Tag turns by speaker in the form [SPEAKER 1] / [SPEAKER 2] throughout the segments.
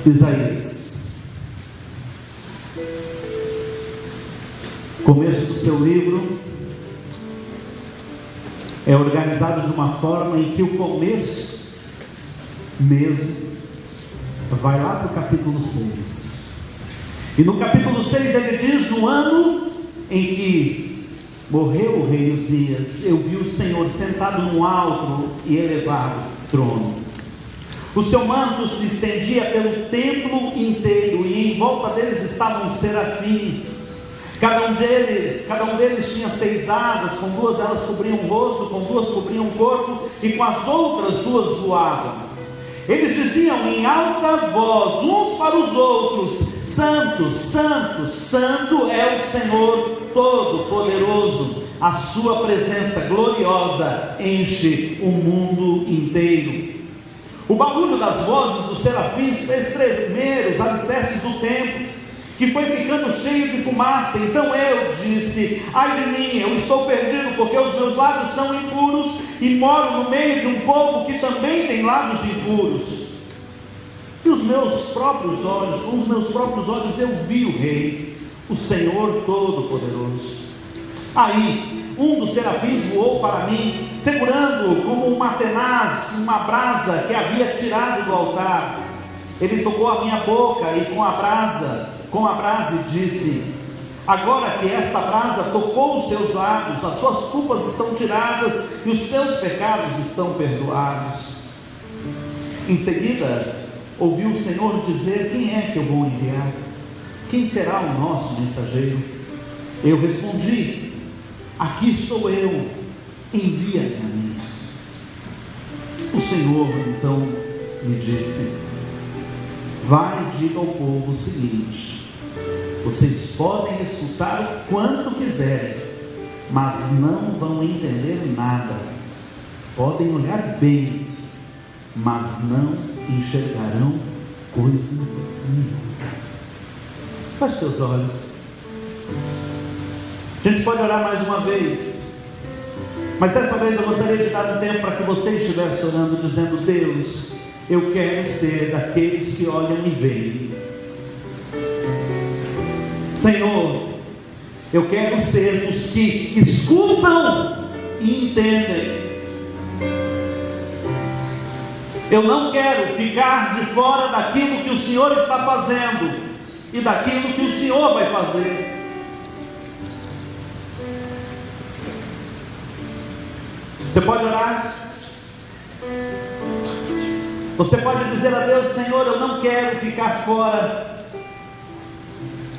[SPEAKER 1] Isaías. O começo do seu livro é organizado de uma forma em que o começo mesmo vai lá para o capítulo 6. E no capítulo 6 ele diz: no ano em que morreu o rei Uzias, eu vi o Senhor sentado num alto e elevado trono. O seu manto se estendia pelo templo inteiro, e em volta deles estavam os serafins. Cada um deles tinha 6 asas, com 2 elas cobriam o rosto, com 2 cobriam o corpo, e com as outras 2 voavam. Eles diziam em alta voz uns para os outros: Santo, Santo, Santo é o Senhor Todo-Poderoso. A sua presença gloriosa enche o mundo inteiro. O barulho das vozes dos serafins fez tremer os alicerces do templo, que foi ficando cheio de fumaça. Então eu disse: ai de mim, eu estou perdido, porque os meus lábios são impuros, e moro no meio de um povo que também tem lábios impuros. E com os meus próprios olhos eu vi o Rei, o Senhor Todo-Poderoso. Aí um dos serafins voou para mim, segurando como uma tenaz, uma brasa que havia tirado do altar. Ele tocou a minha boca e com a brasa e disse: agora que esta brasa tocou os seus lábios, as suas culpas estão tiradas e os seus pecados estão perdoados. Em seguida ouvi o Senhor dizer: quem é que eu vou enviar? Quem será o nosso mensageiro? Eu respondi: aqui estou eu, envia-me a mim. O Senhor então me disse: vai e diga ao povo o seguinte: vocês podem escutar o quanto quiserem, mas não vão entender nada. Podem olhar bem, mas não enxergarão coisa nenhuma. Feche seus olhos. A gente pode orar mais uma vez, mas dessa vez eu gostaria de dar um tempo para que você estivesse orando, dizendo: Deus, eu quero ser daqueles que olham e veem. Senhor, eu quero ser dos que escutam e entendem. Eu não quero ficar de fora daquilo que o Senhor está fazendo e daquilo que o Senhor vai fazer. Você pode orar? Você pode dizer a Deus: Senhor, eu não quero ficar fora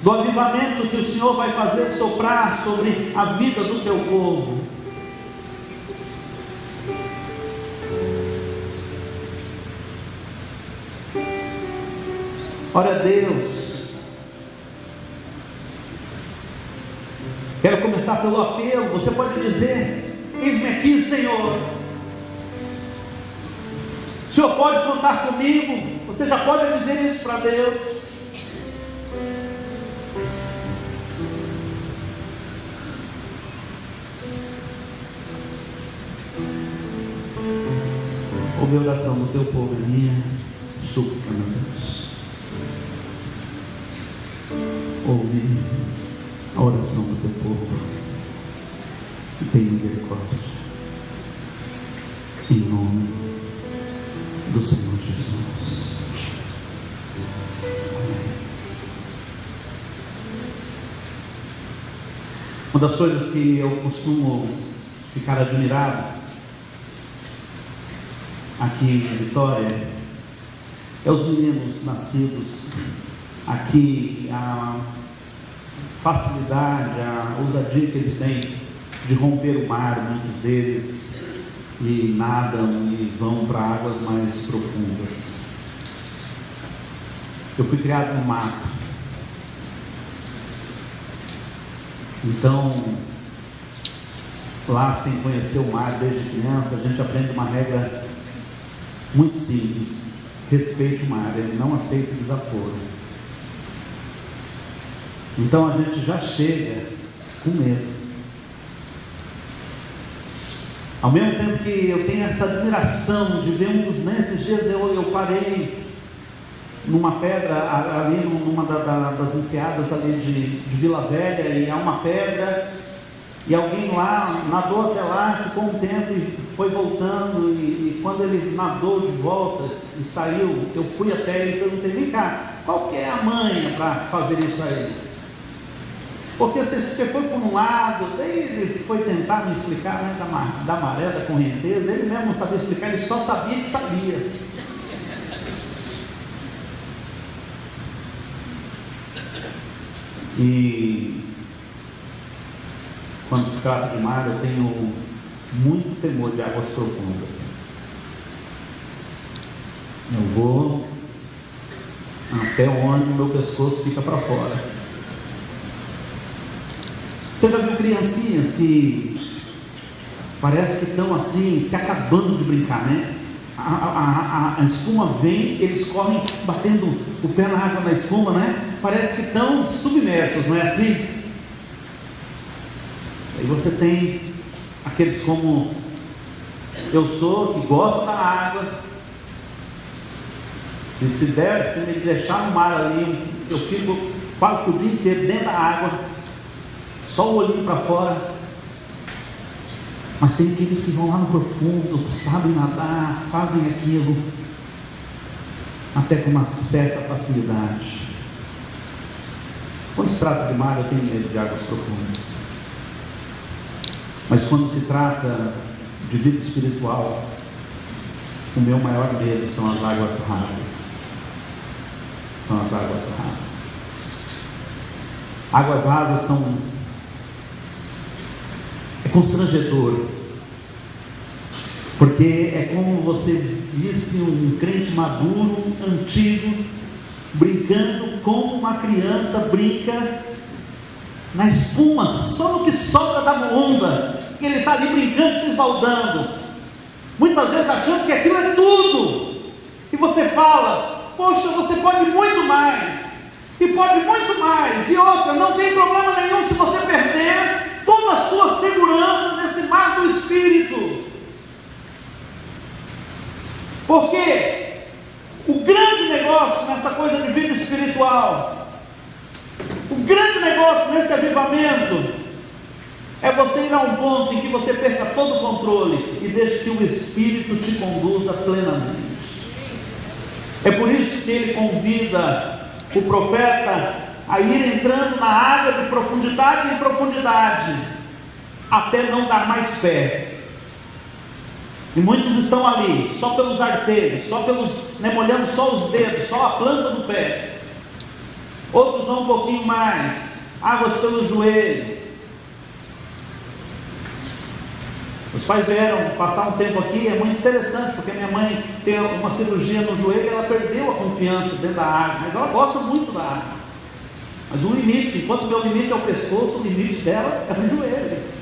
[SPEAKER 1] do avivamento que o Senhor vai fazer soprar sobre a vida do teu povo. Ora, Deus, quero começar pelo apelo. Você pode dizer: eis-me aqui, Senhor. O Senhor pode contar comigo. Você já pode dizer isso para Deus. Ouve a oração do teu povo e minha súplica, meu Deus. Ouve a oração do teu povo e tem misericórdia, em nome do Senhor Jesus. Amém. Uma das coisas que eu costumo ficar admirado aqui em Vitória é os meninos nascidos aqui, a facilidade, a ousadia que eles têm de romper o mar. Muitos deles e nadam e vão para águas mais profundas. Eu fui criado no mato, então lá, sem conhecer o mar desde criança, a gente aprende uma regra muito simples: respeite o mar, ele não aceita desaforo. Então a gente já chega com medo. Ao mesmo tempo que eu tenho essa admiração de ver um dos nesses dias eu parei numa pedra ali, numa das enseadas ali de Vila Velha, e há uma pedra, e alguém lá nadou até lá, ficou um tempo e foi voltando, e quando ele nadou de volta e saiu, eu fui até ele e perguntei: vem cá, qual que é a manha para fazer isso aí? Porque você foi por um lado, daí ele foi tentar me explicar, né, da maré, da correnteza, ele mesmo não sabia explicar, ele só sabia que sabia. E quando se trata de mar, eu tenho muito temor de águas profundas. Eu vou até onde o meu pescoço fica para fora. Você já viu criancinhas que parece que estão assim, se acabando de brincar, né? A espuma vem, eles correm batendo o pé na água, na espuma, né? Parece que estão submersos, não é assim? Aí você tem aqueles como eu sou, que gosta da água, e se me deixar no mar ali, eu fico quase que o dia inteiro dentro da água, só o olhinho para fora. Mas tem aqueles que vão lá no profundo, sabem nadar, fazem aquilo até com uma certa facilidade. Quando se trata de mar, eu tenho medo de águas profundas. Mas quando se trata de vida espiritual, o meu maior medo são as águas rasas. São as águas rasas. Águas rasas é constrangedor, porque é como você visse um crente maduro, antigo, brincando como uma criança brinca na espuma, só no que sobra da onda, e ele está ali brincando, se esbaldando, muitas vezes achando que aquilo é tudo, e você fala: poxa, você pode muito mais, e pode muito mais, e outra, não tem problema nenhum se você perder toda a sua segurança nesse mar do Espírito. Porque o grande negócio nessa coisa de vida espiritual, o grande negócio nesse avivamento, é você ir a um ponto em que você perca todo o controle e deixe que o Espírito te conduza plenamente. É por isso que ele convida o profeta a ir entrando na água de profundidade em profundidade, até não dar mais pé. E muitos estão ali, só pelos arteiros, só pelos, molhando só os dedos, só a planta do pé. Outros vão um pouquinho mais, águas pelo joelho. Os pais vieram passar um tempo aqui, é muito interessante, porque minha mãe tem uma cirurgia no joelho e ela perdeu a confiança dentro da água, mas ela gosta muito da água. Mas o limite, enquanto o meu limite é o pescoço, o limite dela é o joelho.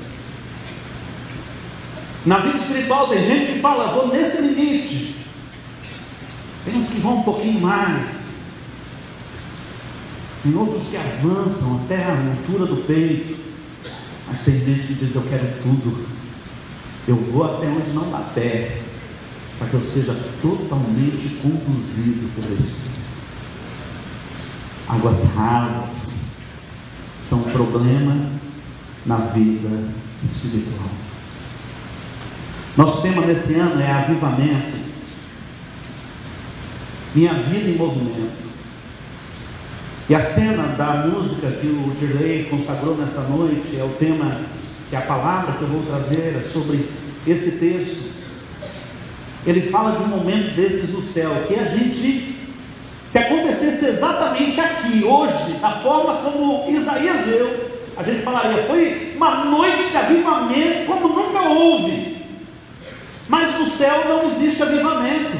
[SPEAKER 1] Na vida espiritual tem gente que fala: vou nesse limite. Tem uns que vão um pouquinho mais. Tem outros que avançam até a altura do peito. Mas tem gente que diz: eu quero tudo. Eu vou até onde não dá pé, para que eu seja totalmente conduzido pelo Espírito. Águas rasas são um problema na vida espiritual. Nosso tema nesse ano é avivamento. Minha vida em movimento. E a cena da música que o Dirley consagrou nessa noite é o tema, que é a palavra que eu vou trazer é sobre esse texto. Ele fala de um momento desses do céu, que a gente, se acontecesse exatamente aqui, hoje, da forma como Isaías deu, a gente falaria: foi uma noite de avivamento como nunca houve. Mas no céu não existe avivamento.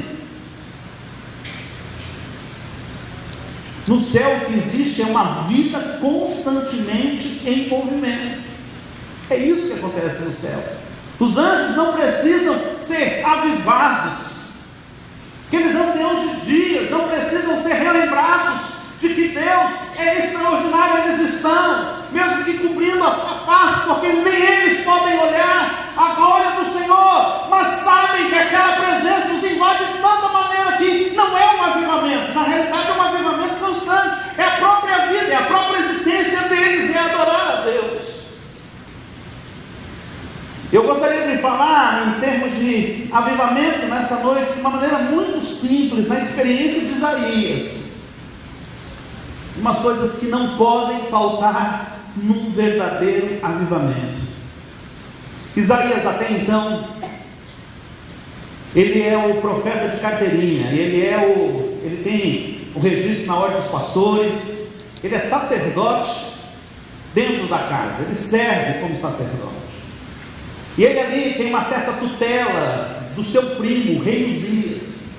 [SPEAKER 1] No céu o que existe é uma vida constantemente em movimento. É isso que acontece no céu. Os anjos não precisam ser avivados. Aqueles anciãos de dias não precisam ser relembrados de que Deus é extraordinário. Eles estão, mesmo que cobrindo a sua face, porque nem eles podem olhar a glória do Senhor, mas sabem que aquela presença os invade de tanta maneira que não é um avivamento, na realidade é uma Eu gostaria de falar em termos de avivamento nessa noite de uma maneira muito simples, na experiência de Isaías. Umas coisas que não podem faltar num verdadeiro avivamento. Isaías até então, ele é o profeta de carteirinha, ele tem o registro na ordem dos pastores, ele é sacerdote dentro da casa, ele serve como sacerdote. E ele ali tem uma certa tutela do seu primo, o rei Uzias.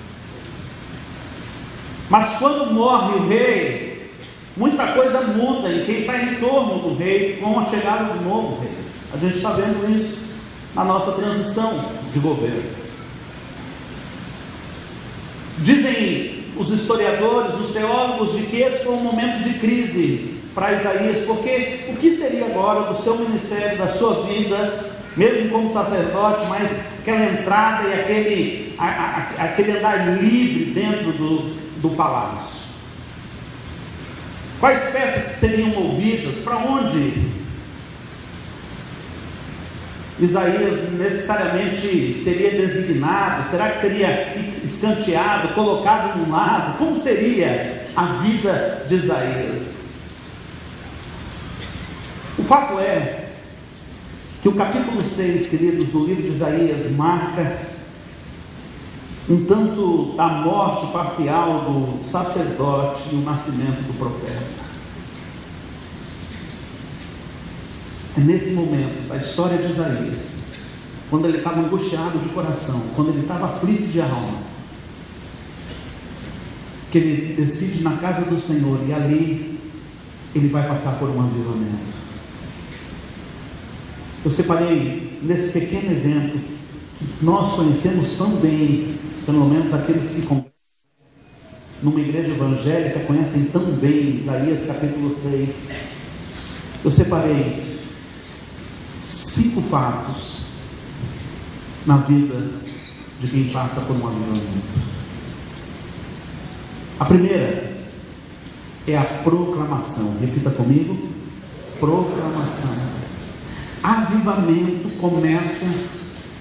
[SPEAKER 1] Mas quando morre o rei, muita coisa muda em quem está em torno do rei com a chegada do novo rei. A gente está vendo isso na nossa transição de governo. Dizem os historiadores, os teólogos, de que esse foi um momento de crise para Isaías, porque o que seria agora do seu ministério, da sua vida, mesmo como sacerdote, mas aquela entrada e aquele andar livre dentro do palácio? Quais peças seriam movidas? Para onde Isaías necessariamente seria designado? Será que seria escanteado, colocado de um lado? Como seria a vida de Isaías? O fato é que o capítulo 6, queridos, do livro de Isaías marca um tanto da morte parcial do sacerdote e o nascimento do profeta. É nesse momento da história de Isaías, quando ele estava angustiado de coração, quando ele estava aflito de alma, que ele decide na casa do Senhor, e ali ele vai passar por um avivamento. Eu separei nesse pequeno evento que nós conhecemos tão bem, pelo menos aqueles que congregam numa igreja evangélica conhecem tão bem Isaías capítulo 3. Eu separei 5 fatos na vida de quem passa por um avivamento. A primeira é a proclamação. Repita comigo: proclamação. Avivamento começa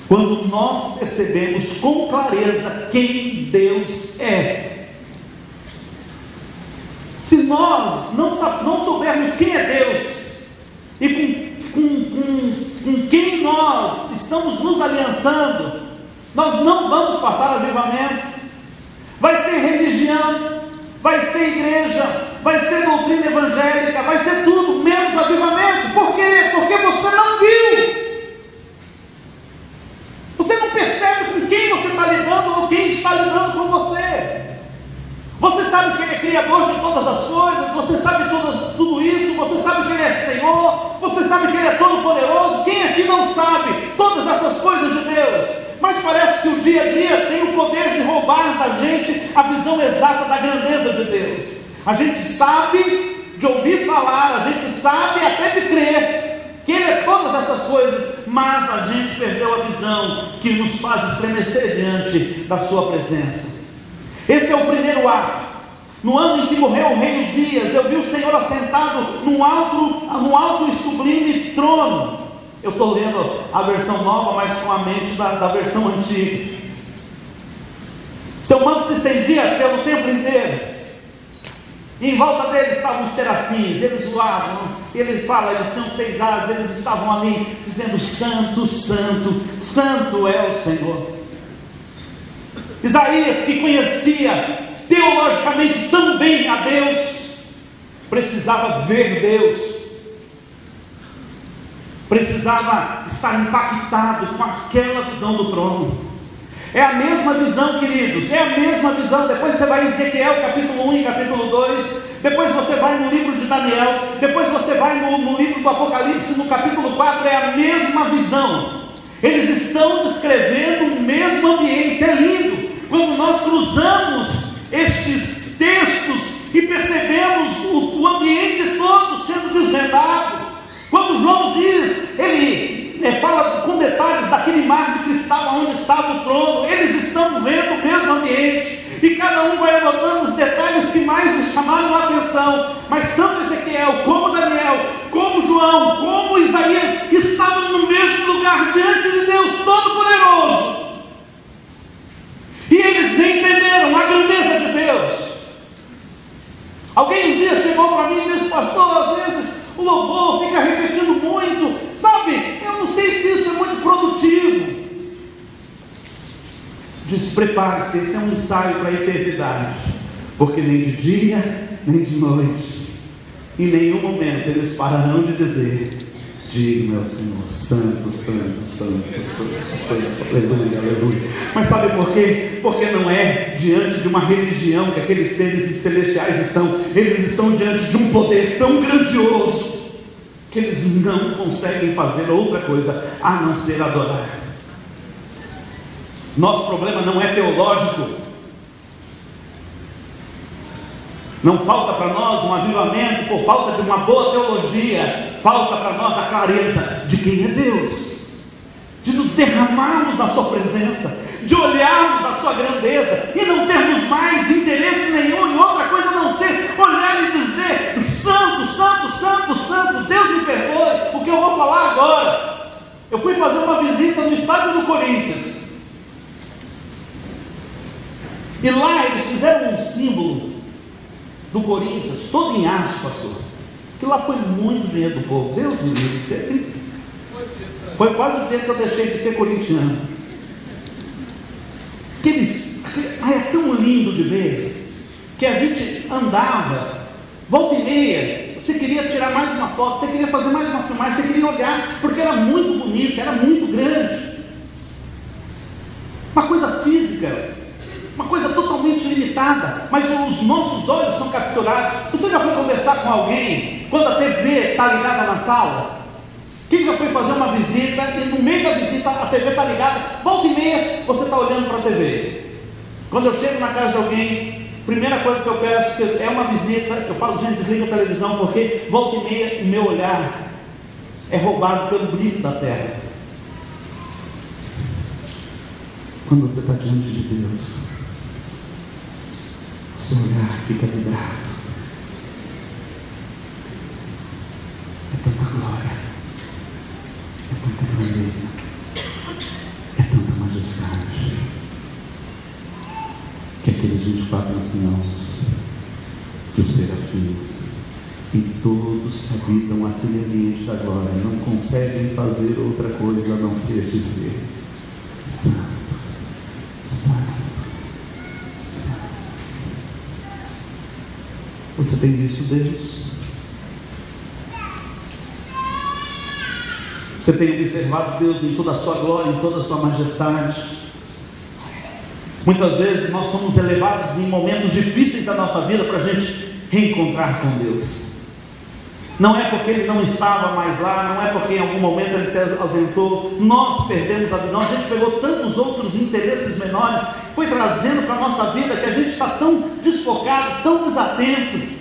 [SPEAKER 1] quando nós percebemos com clareza quem Deus é. Se nós não soubermos quem é Deus e com quem nós estamos nos aliançando, nós não vamos passar avivamento. Vai ser religião, vai ser igreja, vai ser doutrina evangélica, vai ser tudo menos avivamento. Por quê? Porque você não viu. Você não percebe com quem você está lidando ou quem está lidando com você. Você sabe que Ele é Criador de todas as coisas, você sabe tudo isso, você sabe que Ele é Senhor, você sabe que Ele é Todo-Poderoso. Quem aqui não sabe todas essas coisas de Deus? Mas parece que o dia a dia tem o poder de roubar da gente a visão exata da grandeza de Deus. A gente sabe de ouvir falar, a gente sabe até de crer que Ele é todas essas coisas, mas a gente perdeu a visão que nos faz estremecer diante da sua presença. Esse é o primeiro ato. No ano em que morreu o rei Uzias, eu vi o Senhor assentado num alto e sublime trono. Eu estou lendo a versão nova, mas com a mente da versão antiga. Seu manto se estendia pelo templo inteiro, e em volta dele estavam os serafins. Eles voavam. Ele fala, eles tinham 6 asas. Eles estavam ali dizendo: Santo, Santo, Santo é o Senhor. Isaías, que conhecia teologicamente tão bem a Deus, precisava ver Deus, precisava estar impactado com aquela visão do trono. É a mesma visão, queridos, é a mesma visão. Depois você vai em Ezequiel capítulo 1 e capítulo 2, depois você vai no livro de Daniel, depois você vai no livro do Apocalipse, no capítulo 4, é a mesma visão. Eles estão descrevendo o mesmo ambiente. É lindo quando nós cruzamos estes textos e percebemos o ambiente todo sendo desvendado. Quando João diz, ele fala com detalhes daquele mar de cristal onde estava o trono. Eles estão vendo o mesmo ambiente, e cada um vai anotando os detalhes que mais lhes chamaram a atenção. Mas tanto Ezequiel, como Daniel, como João, como Isaías estavam no mesmo lugar. lugar diante de Deus Todo-Poderoso. E eles entenderam a grandeza de Deus. Alguém um dia chegou para mim e disse: pastor, às vezes o louvor fica repetindo muito, sabe? Eu não sei se isso é muito produtivo. Disse: prepare-se, esse é um ensaio para a eternidade, porque nem de dia, nem de noite, em nenhum momento eles pararão de dizer: digno é o Senhor, santo, santo, santo, santo, santo, aleluia, aleluia. Mas sabe por quê? Porque não é diante de uma religião que aqueles seres celestiais estão. Eles estão diante de um poder tão grandioso que eles não conseguem fazer outra coisa a não ser adorar. Nosso problema não é teológico. Não falta para nós um avivamento por falta de uma boa teologia. Falta para nós a clareza de quem é Deus, de nos derramarmos na sua presença, de olharmos a sua grandeza e não termos mais interesse nenhum em outra coisa a não ser olhar e dizer: santo, santo, santo, santo. Deus me perdoe o que eu vou falar agora. Eu fui fazer uma visita no estádio do Corinthians, e lá eles fizeram um símbolo do Corinthians, todo em aço, pastor. Que lá foi muito dinheiro do povo. Deus me livre. Foi quase o tempo que eu deixei de ser corintiano. É tão lindo de ver, que a gente andava, volta e meia, você queria tirar mais uma foto, você queria fazer mais uma filmagem, você queria olhar, porque era muito bonito, era muito grande. Uma coisa física, uma coisa totalmente limitada, mas os nossos olhos são capturados. Você já foi conversar com alguém quando a TV está ligada na sala? Quem já foi fazer uma visita e no meio da visita a TV está ligada, volta e meia você está olhando para a TV? Quando eu chego na casa de alguém, primeira coisa que eu peço é uma visita, eu falo: gente, desliga a televisão, porque volta e meia o meu olhar é roubado pelo brilho da terra. Quando você está diante de Deus, o seu olhar fica vidrado. É tanta glória, é tanta grandeza, é tanta majestade, que aqueles 24 anciãos, que os serafins e todos que habitam aquele ambiente da glória não conseguem fazer outra coisa a não ser dizer: santo, santo, santo. Você tem visto Deus? Você tem observado Deus em toda a sua glória, em toda a sua majestade? Muitas vezes nós somos elevados em momentos difíceis da nossa vida para a gente reencontrar com Deus. Não é porque Ele não estava mais lá, não é porque em algum momento Ele se ausentou. Nós perdemos a visão, a gente pegou tantos outros interesses menores, foi trazendo para a nossa vida, que a gente está tão desfocado, tão desatento.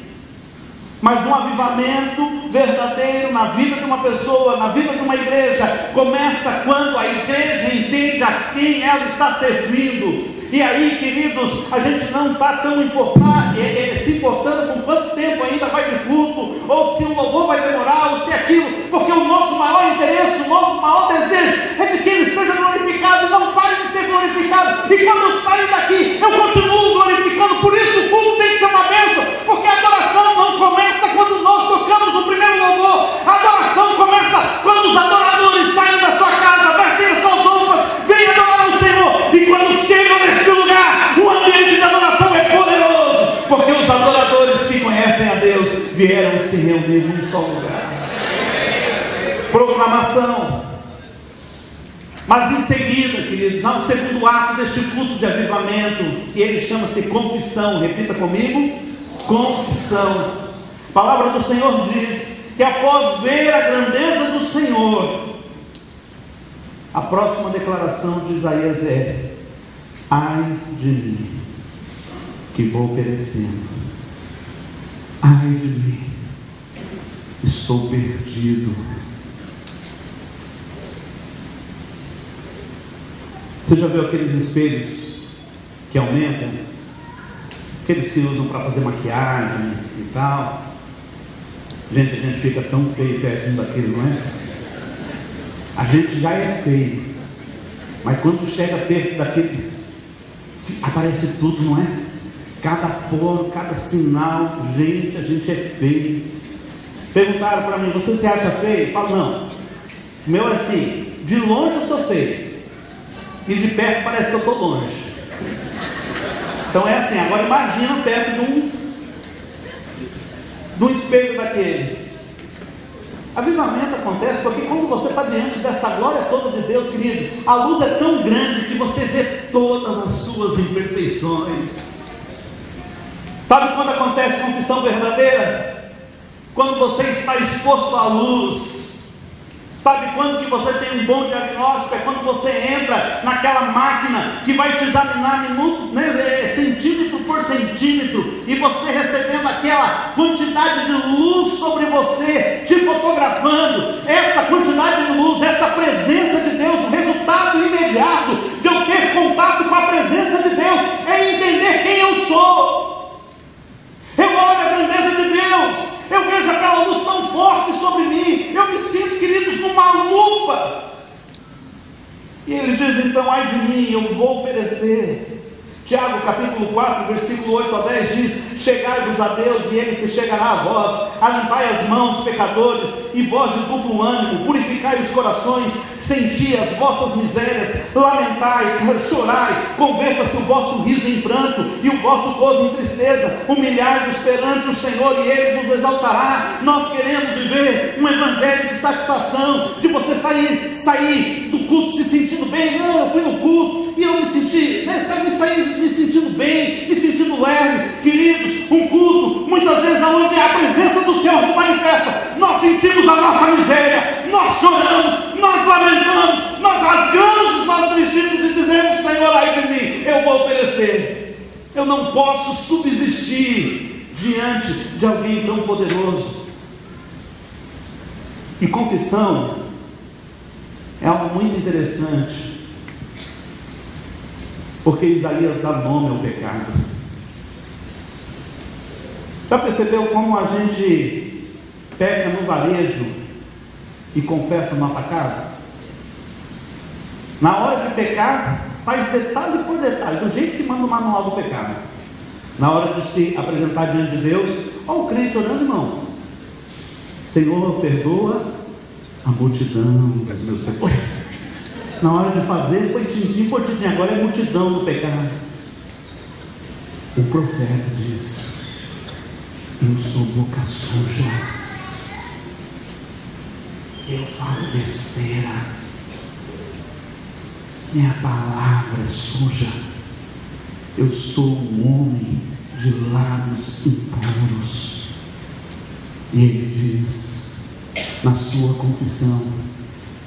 [SPEAKER 1] Mas um avivamento verdadeiro na vida de uma pessoa, na vida de uma igreja, começa quando a igreja entende a quem ela está servindo. E aí, queridos, a gente não está tão se importando com quanto tempo ainda vai de culto, ou se o louvor vai demorar, ou se aquilo, porque o nosso maior interesse, o nosso maior desejo é de que Ele seja glorificado, não pare de ser glorificado. E quando eu sair daqui, eu continuo glorificando. Por isso o culto tem que ser uma bênção, porque a adoração não começa quando nós tocamos o primeiro louvor. A adoração começa quando os adoradores saem da sua casa, vestem as suas roupas, vêm adorar o Senhor, e quando chegam neste lugar, o ambiente de adoração é poderoso, porque os adoradores que conhecem a Deus vieram se reunir num só lugar. Proclamação. Mas em seguida, queridos, há um segundo ato deste culto de avivamento, e ele chama-se confissão. Repita comigo: confissão. A palavra do Senhor diz que após ver a grandeza do Senhor, a próxima declaração de Isaías é: ai de mim, que vou perecendo. Ai de mim, estou perdido. Você já viu aqueles espelhos que aumentam? Aqueles que usam para fazer maquiagem e tal. Gente, a gente fica tão feio pertinho daquilo, não é? A gente já é feio, mas quando chega perto daquele, aparece tudo, não é? Cada poro, cada sinal. Gente, a gente é feio. Perguntaram para mim: você se acha feio? Eu falo: não. O meu é assim: de longe eu sou feio, e de perto parece que eu estou longe. Então é assim. Agora imagina perto de um espelho daquele. Avivamento acontece porque quando você está diante dessa glória toda de Deus, querido, a luz é tão grande que você vê todas as suas imperfeições. Sabe quando acontece confissão verdadeira? Quando você está exposto à luz. Sabe quando que você tem um bom diagnóstico? É quando você entra naquela máquina que vai te examinar centímetro por centímetro, e você recebendo aquela quantidade de luz sobre você, te fotografando. Essa quantidade de luz, essa presença de Deus, o resultado imediato de eu ter contato com a presença de Deus é entender quem eu sou. Eu olho a grandeza de Deus, eu vejo aquela luz tão forte sobre mim, eu me sinto, queridos, numa lupa. E ele diz então: ai de mim, eu vou perecer. Tiago capítulo 4, versículo 8 a 10 diz: chegai-vos a Deus e Ele se chegará a vós. Alimpai as mãos, pecadores, e vós de duplo ânimo, purificai os corações, senti as vossas misérias, lamentai, chorai, converta-se o vosso riso em pranto e o vosso gozo em tristeza, humilhai-vos perante o Senhor e Ele vos exaltará. Nós queremos viver um evangelho de satisfação, de você sair do culto se sentindo bem. Não, eu fui no culto e eu me senti, saí me sentindo bem, me sentindo leve. Queridos, um culto, muitas vezes onde a presença do Senhor se manifesta, nós sentimos a nossa miséria, nós choramos, nós lamentamos, nós rasgamos os nossos vestidos e dizemos: Senhor, ai de mim, eu vou perecer. Eu não posso subsistir diante de alguém tão poderoso. E confissão é algo muito interessante, porque Isaías dá nome ao pecado. Já percebeu como a gente peca no varejo e confessa no atacado? Na hora de pecar, faz detalhe por detalhe, do jeito que manda o manual do pecado. Na hora de se apresentar diante de Deus, olha o crente orando, irmão: Senhor, perdoa a multidão dos meus pecados. Na hora de fazer foi tintim por tintim, agora é multidão do pecado. O profeta diz: eu sou boca suja, eu falo besteira, minha palavra é suja, eu sou um homem de lábios impuros. E ele diz na sua confissão: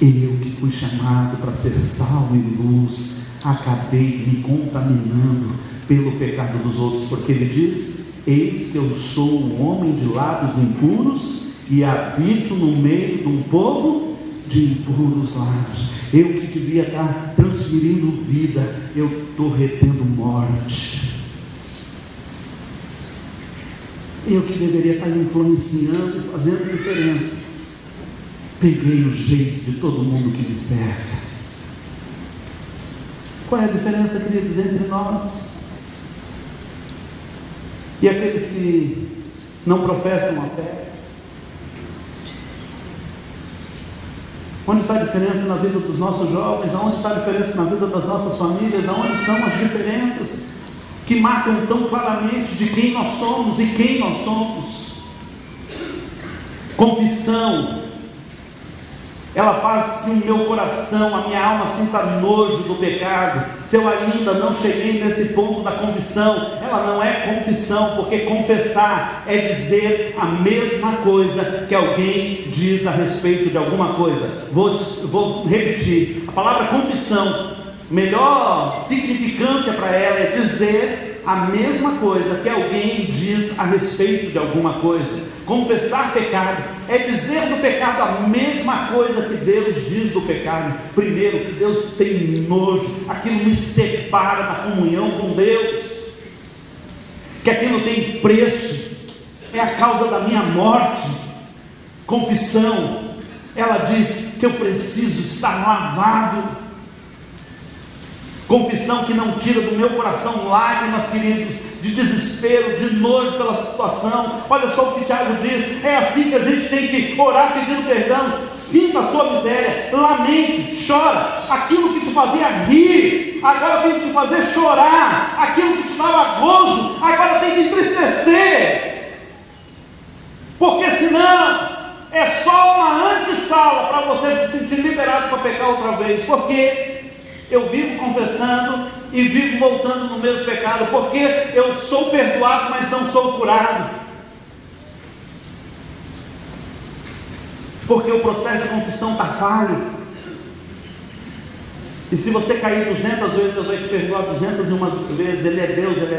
[SPEAKER 1] eu que fui chamado para ser sal e luz, acabei me contaminando pelo pecado dos outros, porque ele diz: eis que eu sou um homem de lábios impuros e habito no meio de um povo de impuros lábios. Eu que devia estar transferindo vida, eu estou retendo morte. Eu que deveria estar influenciando e fazendo diferença, peguei o jeito de todo mundo que me cerca. Qual é a diferença, queridos, entre nós e aqueles que não professam a fé? Onde está a diferença na vida dos nossos jovens? Aonde está a diferença na vida das nossas famílias? Aonde estão as diferenças que marcam tão claramente de quem nós somos e quem nós somos? Confissão, ela faz que o meu coração, a minha alma sinta nojo do pecado. Se eu ainda não cheguei nesse ponto da confissão, ela não é confissão, porque confessar é dizer a mesma coisa que alguém diz a respeito de alguma coisa. Vou repetir, a palavra confissão, melhor significância para ela é dizer a mesma coisa que alguém diz a respeito de alguma coisa. Confessar pecado é dizer do pecado a mesma coisa que Deus diz do pecado. Primeiro, que Deus tem nojo, aquilo me separa da comunhão com Deus, que aquilo tem preço, é a causa da minha morte. Confissão, ela diz: que eu preciso estar lavado. Confissão que não tira do meu coração lágrimas, queridos, de desespero, de nojo pela situação. Olha só o que Tiago diz: é assim que a gente tem que orar pedindo perdão. Sinta a sua miséria, lamente, chora. Aquilo que te fazia rir, agora tem que te fazer chorar. Aquilo que te dava gozo, agora tem que entristecer. Porque senão é só uma antessala para você se sentir liberado para pecar outra vez. Porque eu vivo confessando e vivo voltando no mesmo pecado, porque eu sou perdoado, mas não sou curado. Porque o processo de confissão está falho. E se você cair 200 vezes, Deus vai te perdoar 201 vezes. Ele é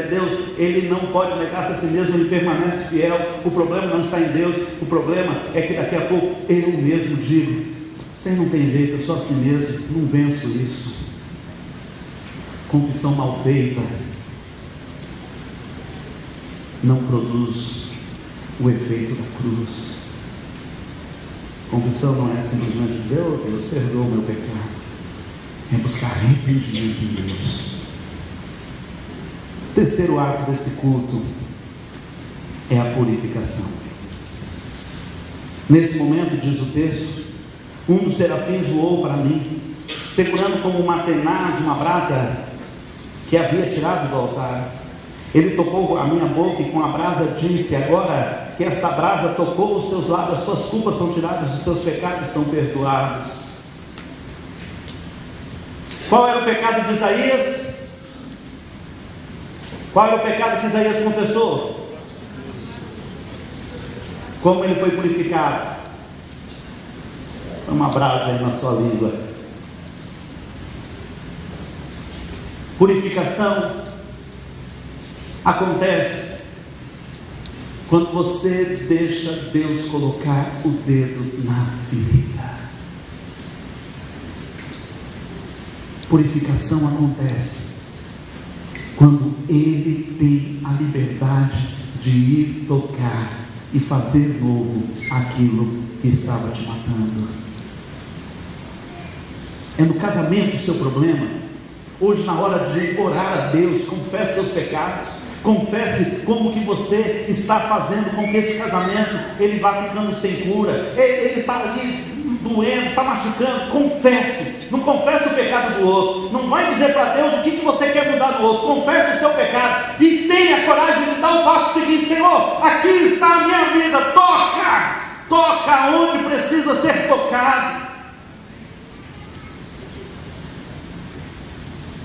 [SPEAKER 1] Deus, Ele não pode negar-se a si mesmo, Ele permanece fiel. O problema não está em Deus, o problema é que daqui a pouco eu mesmo digo: você não tem jeito, eu sou assim mesmo, não venço isso. Confissão mal feita não produz o efeito da cruz. Confissão não é simplesmente dizer: oh Deus, perdoa o meu pecado. É buscar arrependimento em Deus. O terceiro ato desse culto é a purificação. Nesse momento, diz o texto, um dos serafins voou para mim, segurando como uma tenaz, uma brasa que havia tirado do altar. Ele tocou a minha boca e com a brasa disse: agora que esta brasa tocou os teus lábios, as tuas culpas são tiradas, os teus pecados são perdoados. Qual era o pecado de Isaías? Qual era o pecado que Isaías confessou? Como ele foi purificado? Uma brasa aí na sua língua. Purificação acontece quando você deixa Deus colocar o dedo na ferida. Purificação acontece quando Ele tem a liberdade de ir tocar e fazer novo aquilo que estava te matando. É no casamento o seu problema? Hoje, na hora de orar a Deus, confesse seus pecados, confesse como que você está fazendo com que esse casamento ele vá ficando sem cura, ele está ali doendo, está machucando. Confesse, não confesse o pecado do outro, não vai dizer para Deus o que você quer mudar do outro, confesse o seu pecado e tenha coragem de dar o passo seguinte: Senhor, aqui está a minha vida, toca onde precisa ser tocado.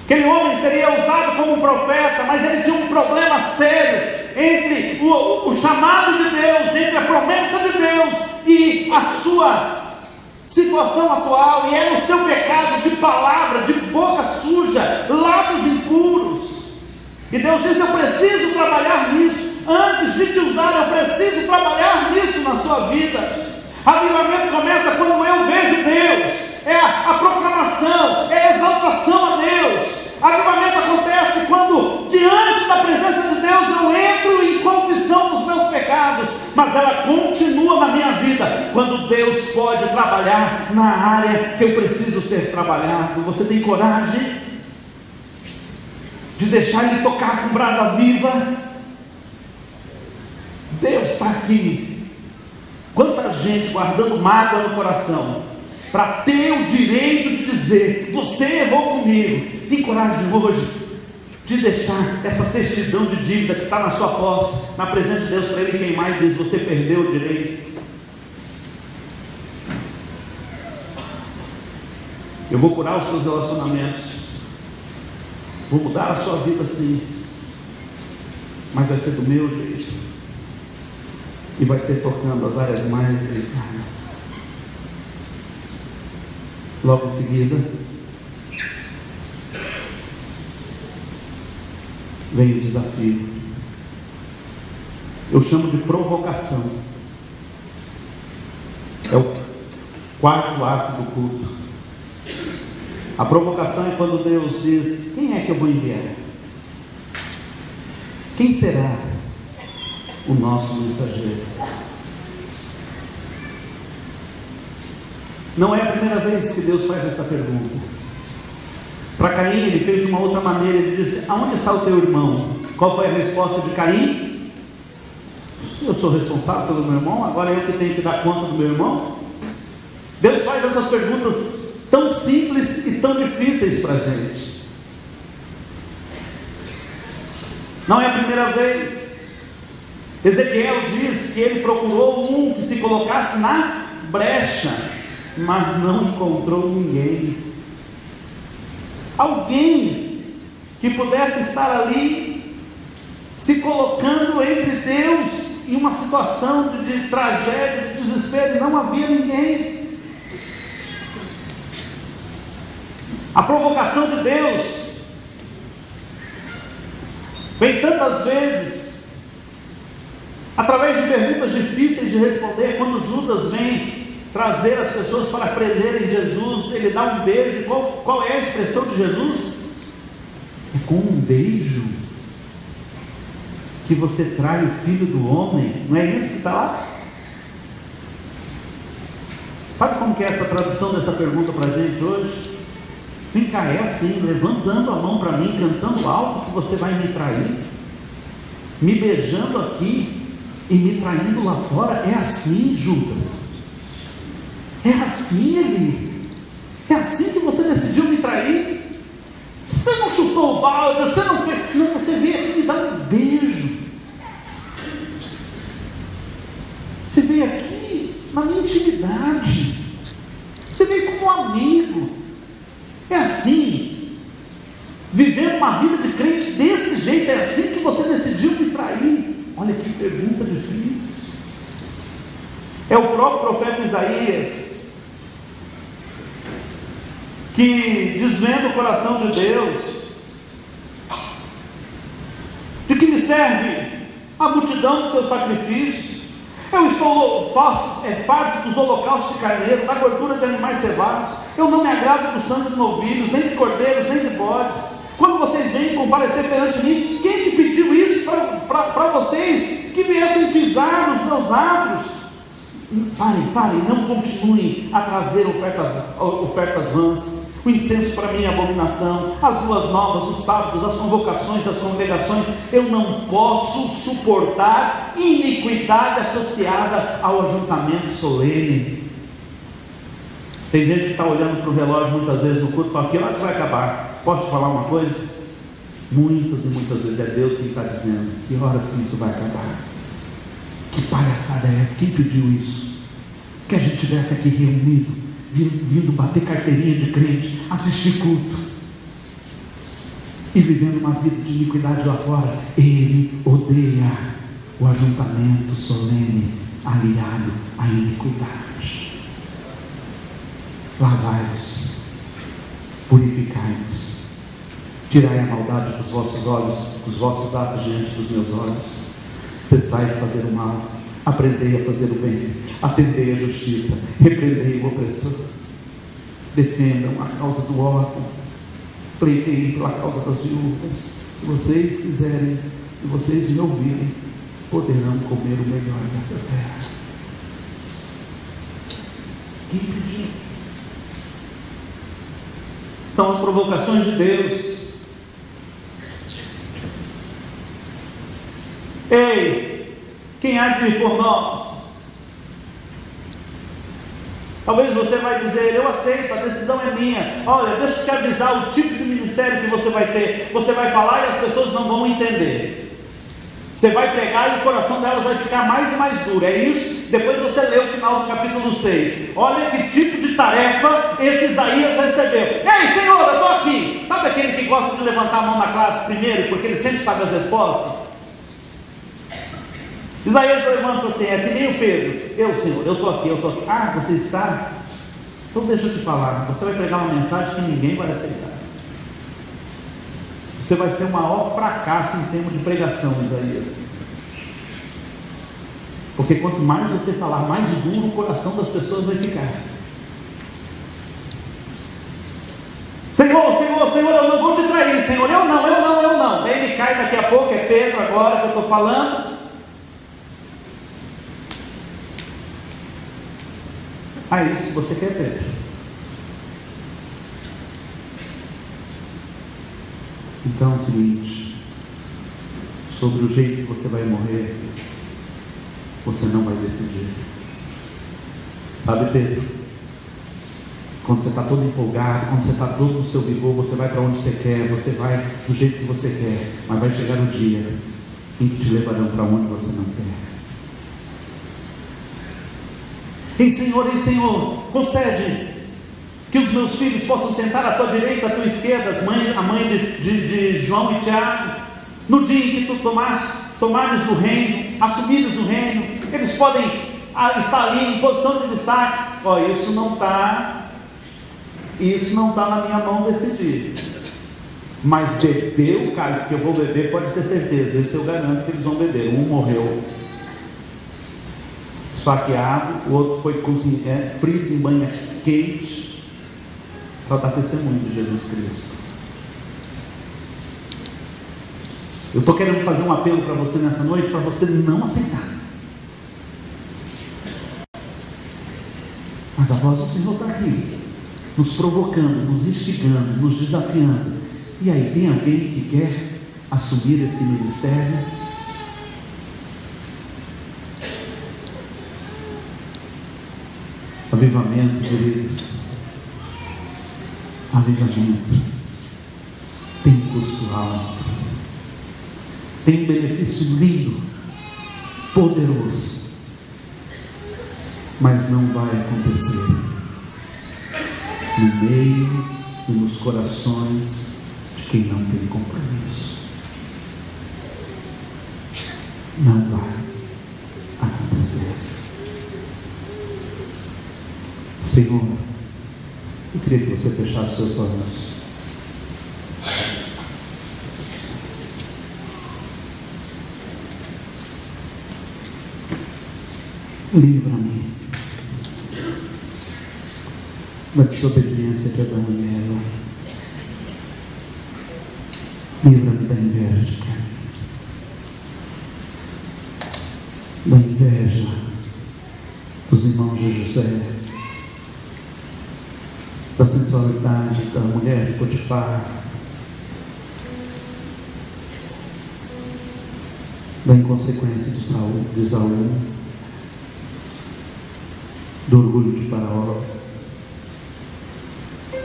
[SPEAKER 1] Aquele homem seria usado como um profeta, mas ele tinha um problema sério entre o chamado de Deus, entre a promessa de Deus e a sua situação atual, e era o seu pecado de palavra, de boca suja, lábios impuros. E Deus disse: eu preciso trabalhar nisso, antes de te usar, eu preciso trabalhar nisso na sua vida. Avivamento começa quando eu vejo Deus. É a proclamação, é a exaltação a Deus. Avivamento acontece quando, diante da presença de Deus, eu entro em confissão dos meus pecados, mas ela continua na minha vida quando Deus pode trabalhar na área que eu preciso ser trabalhado. Você tem coragem de deixar Ele tocar com brasa viva? Deus está aqui. Quanta gente guardando mágoa no coração, para ter o direito de dizer: você errou comigo. Tem coragem hoje de deixar essa certidão de dívida que está na sua posse, na presença de Deus, para Ele queimar e dizer: você perdeu o direito. Eu vou curar os seus relacionamentos, vou mudar a sua vida sim, mas vai ser do meu jeito, e vai ser tocando as áreas mais delicadas. Logo em seguida, vem o desafio. Eu chamo de provocação. É o quarto ato do culto. A provocação é quando Deus diz: quem é que eu vou enviar? Quem será o nosso mensageiro? Não é a primeira vez que Deus faz essa pergunta. Para Caim, ele fez de uma outra maneira. Ele disse: aonde está o teu irmão? Qual foi a resposta de Caim? Eu sou responsável pelo meu irmão, agora eu que tenho que dar conta do meu irmão? Deus faz essas perguntas tão simples e tão difíceis para a gente. Não é a primeira vez. Ezequiel diz que ele procurou um que se colocasse na brecha, mas não encontrou ninguém. Alguém que pudesse estar ali, se colocando entre Deus em uma situação de tragédia, de desespero, e não havia ninguém. A provocação de Deus vem tantas vezes, através de perguntas difíceis de responder. Quando Judas vem trazer as pessoas para prenderem Jesus, ele dá um beijo. Qual é a expressão de Jesus? É com um beijo que você trai o Filho do Homem. Não é isso que está lá? Sabe como que é essa tradução dessa pergunta para a gente hoje? Vem cá, é assim, levantando a mão para mim, cantando alto, que você vai me trair, me beijando aqui e me traindo lá fora. É assim, Judas? É assim, Eli? É assim que você decidiu me trair? Você não chutou o balde, você não fez. Não, você veio aqui me dar um beijo. Você veio aqui na minha intimidade. Você veio como um amigo. É assim, viver uma vida de crente desse jeito, é assim que você decidiu me trair? Olha que pergunta difícil. É o próprio profeta Isaías que desvenda o coração de Deus. De que me serve a multidão dos seus sacrifícios? Eu estou farto dos holocaustos de carneiro, da gordura de animais cevados. Eu não me agrado do sangue de novilhos, nem de cordeiros, nem de bodes. Quando vocês vêm comparecer perante mim, quem te pediu isso para vocês que viessem pisar nos meus átrios? Parem, não continuem a trazer ofertas vãs. O incenso para mim é abominação, as luas novas, os sábados, as convocações das congregações. Eu não posso suportar iniquidade associada ao ajuntamento solene. Tem gente que está olhando para o relógio muitas vezes no culto e fala: que hora que vai acabar? Posso te falar uma coisa? Muitas e muitas vezes é Deus quem está dizendo: que hora sim isso vai acabar? Que palhaçada é essa? Quem pediu isso? Que a gente estivesse aqui reunido, vindo bater carteirinha de crente, assistir culto e vivendo uma vida de iniquidade lá fora. Ele odeia o ajuntamento solene aliado à iniquidade. Lavai-vos, purificai-vos, tirai a maldade dos vossos olhos, dos vossos atos diante dos meus olhos. Cessai de fazer o mal, aprendei a fazer o bem, atendei a justiça, repreendei o opressor, defendam a causa do órfão, pleiteiem pela causa das viúvas. Se vocês quiserem, se vocês me ouvirem, poderão comer o melhor dessa terra. Quem pediu? São as provocações de Deus. Ei, quem há de ir por nós? Talvez você vai dizer: eu aceito, a decisão é minha. Olha, deixa eu te avisar o tipo de ministério que você vai ter. Você vai falar e as pessoas não vão entender. Você vai pregar e o coração delas vai ficar mais e mais duro. É isso? Depois você lê o final do capítulo 6. Olha que tipo de tarefa esse Isaías recebeu. Ei, Senhor, eu estou aqui. Sabe aquele que gosta de levantar a mão na classe primeiro, porque ele sempre sabe as respostas? Isaías levanta assim, é que nem o Pedro. Senhor, eu estou aqui, Ah, você está? Então deixa eu te falar, você vai pregar uma mensagem que ninguém vai aceitar. Você vai ser o maior fracasso em termos de pregação, Isaías. Porque quanto mais você falar, mais duro o coração das pessoas vai ficar. Senhor, eu não vou te trair, Senhor, eu não. Aí ele cai daqui a pouco, é Pedro agora que eu estou falando. Ah, é isso que você quer, Pedro? Então é o seguinte: sobre o jeito que você vai morrer, você não vai decidir. Sabe, Pedro? Quando você está todo empolgado, quando você está todo no seu vigor, você vai para onde você quer, você vai do jeito que você quer, mas vai chegar um dia em que te levarão para onde você não quer. Ei Senhor, concede que os meus filhos possam sentar à tua direita, à tua esquerda, a mãe de João e Tiago, no dia em que tu tomares o reino, assumires o reino, eles podem estar ali em posição de destaque. Isso não está na minha mão decidir, mas beber o cálice que eu vou beber, pode ter certeza, esse eu garanto que eles vão beber. Um morreu esfaqueado, o outro foi frito em banha quente, para dar testemunho de Jesus Cristo. Eu estou querendo fazer um apelo para você nessa noite, para você não aceitar, mas a voz do Senhor está aqui, nos provocando, nos instigando, nos desafiando. E aí, tem alguém que quer assumir esse ministério? Avivamento, queridos, avivamento tem custo alto, tem um benefício lindo, poderoso, mas não vai acontecer no meio e nos corações de quem não tem compromisso. Não vai acontecer. Senhor, eu queria que você fechasse seus olhos. Livra-me da desobediência de Adão e Eva. Livra-me da inveja de Caim, da inveja dos irmãos de José, da sensualidade da mulher de Potifar, da inconsequência de Saul, do orgulho de Faraó,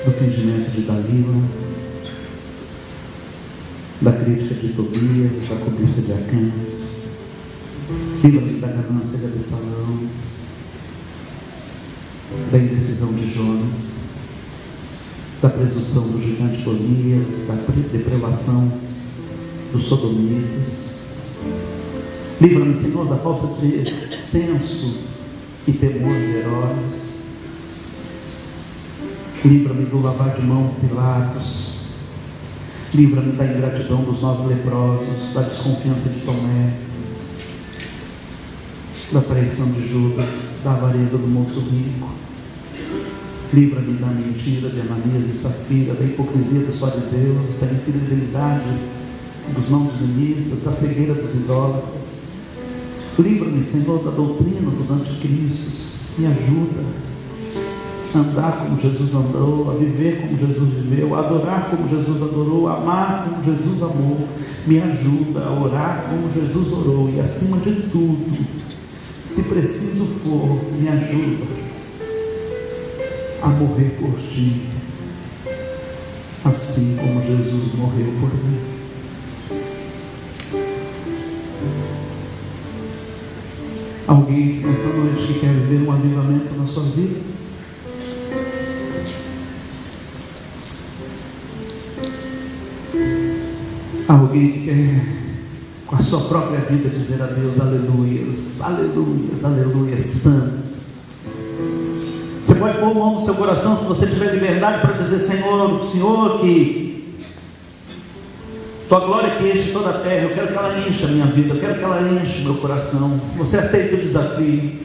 [SPEAKER 1] do fingimento de Dalila, da crítica de Tobias, da cobiça de Acã. Livra-me da ganância de Absalão, da indecisão de Jonas, da presunção do gigante Golias, da depravação dos sodomitas. Livra-me, Senhor, da falsa de senso e temor de Herodes. Livra-me do lavar de mão de Pilatos. Livra-me da ingratidão dos 9 leprosos, da desconfiança de Tomé, da traição de Judas, da avareza do moço rico. Livra-me da mentira de Ananias e Safira, da hipocrisia dos fariseus, da infidelidade dos não dizimistas, da cegueira dos idólatras. Livra-me, Senhor, da doutrina dos anticristos. Me ajuda a andar como Jesus andou, a viver como Jesus viveu, a adorar como Jesus adorou, a amar como Jesus amou. Me ajuda a orar como Jesus orou e, acima de tudo, se preciso for, me ajuda a morrer por ti, assim como Jesus morreu por mim. Alguém nessa noite que quer viver um avivamento na sua vida? Alguém que quer com a sua própria vida dizer a Deus: aleluias, aleluias, aleluias, santo. Você pode pôr a mão no seu coração, se você tiver liberdade, para dizer: Senhor, que tua glória que enche toda a terra, eu quero que ela encha a minha vida, eu quero que ela enche o meu coração. Você aceita o desafio?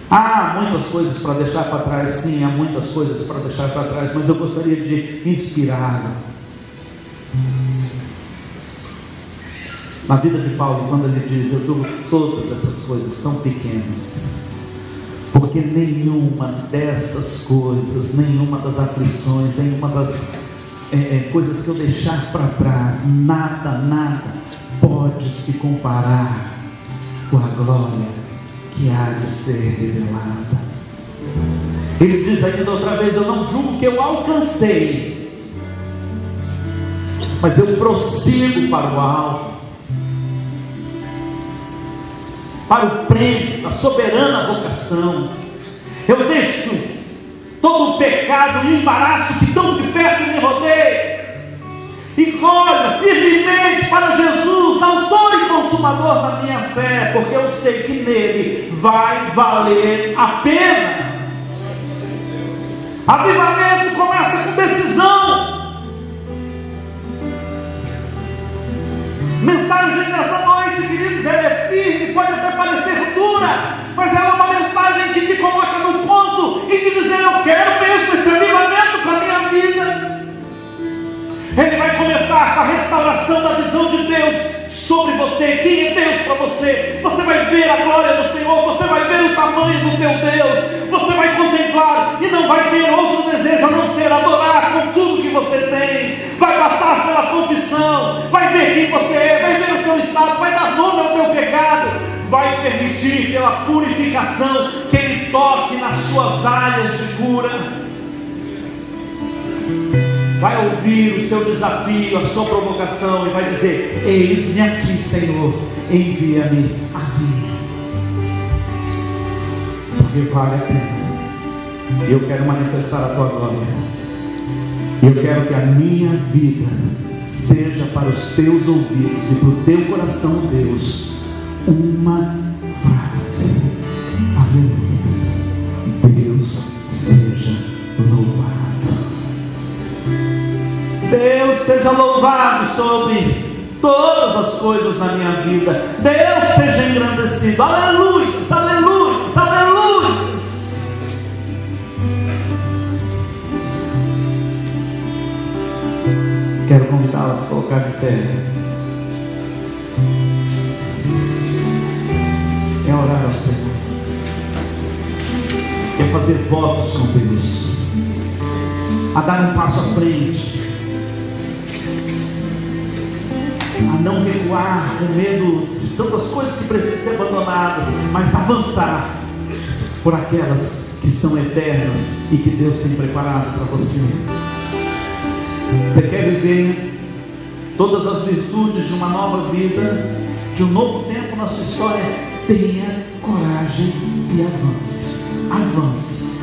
[SPEAKER 1] Há muitas coisas para deixar para trás, sim, há muitas coisas para deixar para trás, mas eu gostaria de inspirá-lo na vida de Paulo, quando ele diz: eu julgo todas essas coisas tão pequenas, porque nenhuma destas coisas, nenhuma das aflições, nenhuma das coisas que eu deixar para trás, nada pode se comparar com a glória que há de ser revelada. Ele diz ainda outra vez: eu não julgo que eu alcancei, mas eu prossigo para o alto, para o prêmio da soberana vocação. Eu deixo todo o pecado e o embaraço que tão de perto me rodeia, e olho firmemente para Jesus, autor e consumador da minha fé, porque eu sei que nele vai valer a pena. Avivamento começa com decisão. Mensagem dessa noite, queridos, ela é firme, pode até parecer dura, mas ela é uma mensagem que te coloca no ponto e te dizer: eu quero mesmo esse avivamento para a minha vida. Ele vai começar com a restauração da visão de Deus sobre você. Quem é Deus para você? Você vai ver a glória do Senhor, você vai ver o tamanho do teu Deus, você vai contemplar e não vai ter outro desejo a não ser adorar com tudo que você tem. Vai passar pela confissão, vai ver quem você é, vai ver o seu estado, vai dar nome ao teu pecado, vai permitir pela purificação que Ele toque nas suas áreas de cura. Vai ouvir o seu desafio, a sua provocação, e vai dizer: eis-me aqui, Senhor, envia-me a mim, porque vale a pena, e eu quero manifestar a tua glória, e eu quero que a minha vida seja para os teus ouvidos e para o teu coração, Deus, uma frase: aleluia, Deus seja louvado. Deus seja louvado sobre todas as coisas na minha vida. Deus seja engrandecido. Aleluia, aleluia, aleluia. Quero convidá-las a colocar de pé. É orar ao Senhor, é fazer votos com Deus, a dar um passo à frente, a não recuar com medo de tantas coisas que precisam ser abandonadas, mas avançar por aquelas que são eternas e que Deus tem preparado para você. Você quer viver todas as virtudes de uma nova vida, de um novo tempo na sua história? Tenha coragem e avance. Avance.